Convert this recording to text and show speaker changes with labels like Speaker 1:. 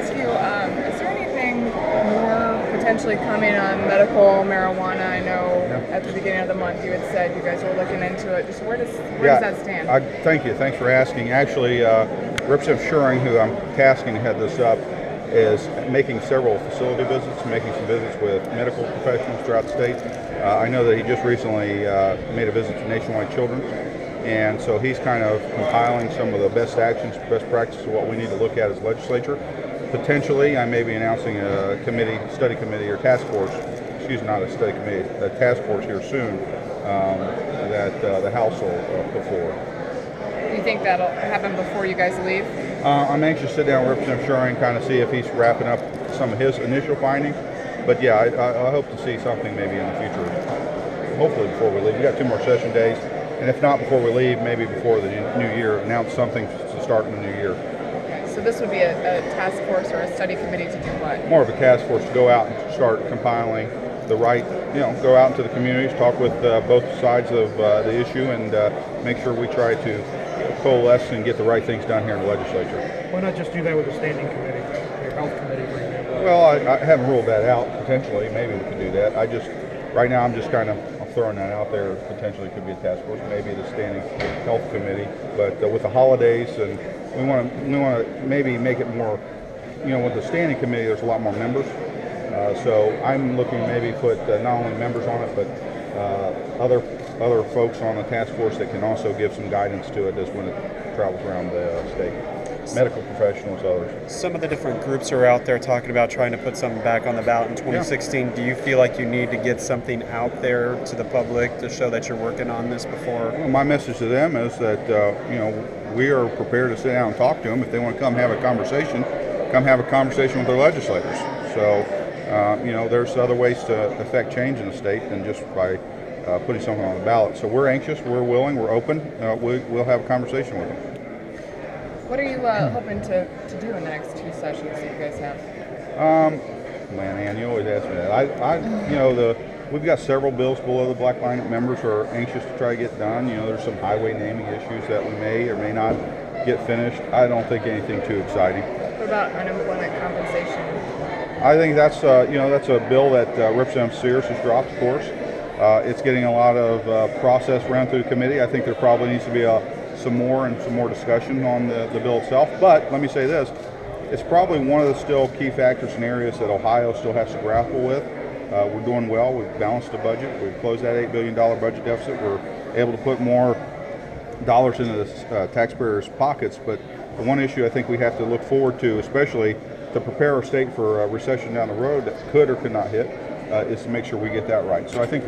Speaker 1: ask you, is there anything more potentially coming on medical marijuana? I know at the beginning of the month you had said you guys were looking into it. Just where does that stand?
Speaker 2: Thank you. Thanks for asking. Actually, Representative Schuring, who I'm tasking to head this up, is making several facility visits, making some visits with medical professionals throughout the state. I know that he just recently made a visit to Nationwide Children's, and so he's kind of compiling some of the best actions, best practices of what we need to look at as legislature. Potentially, I may be announcing a committee, study committee, or task force, not a study committee, a task force here soon that the House will put forward.
Speaker 1: Do you think that'll happen before you guys leave?
Speaker 2: I'm anxious to sit down with Representative Schuring, kind of see if he's wrapping up some of his initial findings. But yeah, I hope to see something maybe in the future, hopefully before we leave. We got 2 more session days, and if not before we leave, maybe before the new year, announce something to start in the new year.
Speaker 1: Okay, so this would be a task force or a study committee to do what?
Speaker 2: More of a task force to go out and start compiling the right, go out into the communities, talk with both sides of the issue, and make sure we try to coalesce and get the right things done here in the legislature.
Speaker 3: Why not just do that with a standing committee, your health committee, for example?
Speaker 2: Well, I haven't ruled that out. Potentially, maybe we could do that. Right now, I'm just kind of throwing that out there. Potentially, could be a task force, maybe the standing health committee. But with the holidays, and we want to maybe make it more. With the standing committee, there's a lot more members. So I'm looking to maybe put not only members on it, but other folks on the task force that can also give some guidance to it as when it travels around the state. Medical professionals, others.
Speaker 4: Some of the different groups are out there talking about trying to put something back on the ballot in 2016. Yeah. Do you feel like you need to get something out there to the public to show that you're working on this before?
Speaker 2: Well, my message to them is that we are prepared to sit down and talk to them. If they want to come have a conversation with their legislators. So there's other ways to affect change in the state than just by putting something on the ballot. So we're anxious, we're willing, we're open. We'll have a conversation with them.
Speaker 1: What are you hoping to do in the next 2 sessions that you guys have?
Speaker 2: Man, you always ask me that. We've got several bills below the black line that members are anxious to try to get done. There's some highway naming issues that we may or may not get finished. I don't think anything too exciting.
Speaker 1: What about unemployment compensation?
Speaker 2: I think that's a bill that Representative Sears has dropped, of course. It's getting a lot of process ran through the committee. I think there probably needs to be some more discussion on the bill itself. But let me say this, it's probably one of the still key factors and areas that Ohio still has to grapple with. We're doing well. We've balanced the budget. We've closed that $8 billion budget deficit. We're able to put more dollars into the taxpayers' pockets. But the one issue I think we have to look forward to, especially to prepare our state for a recession down the road that could or could not hit, is to make sure we get that right. So I think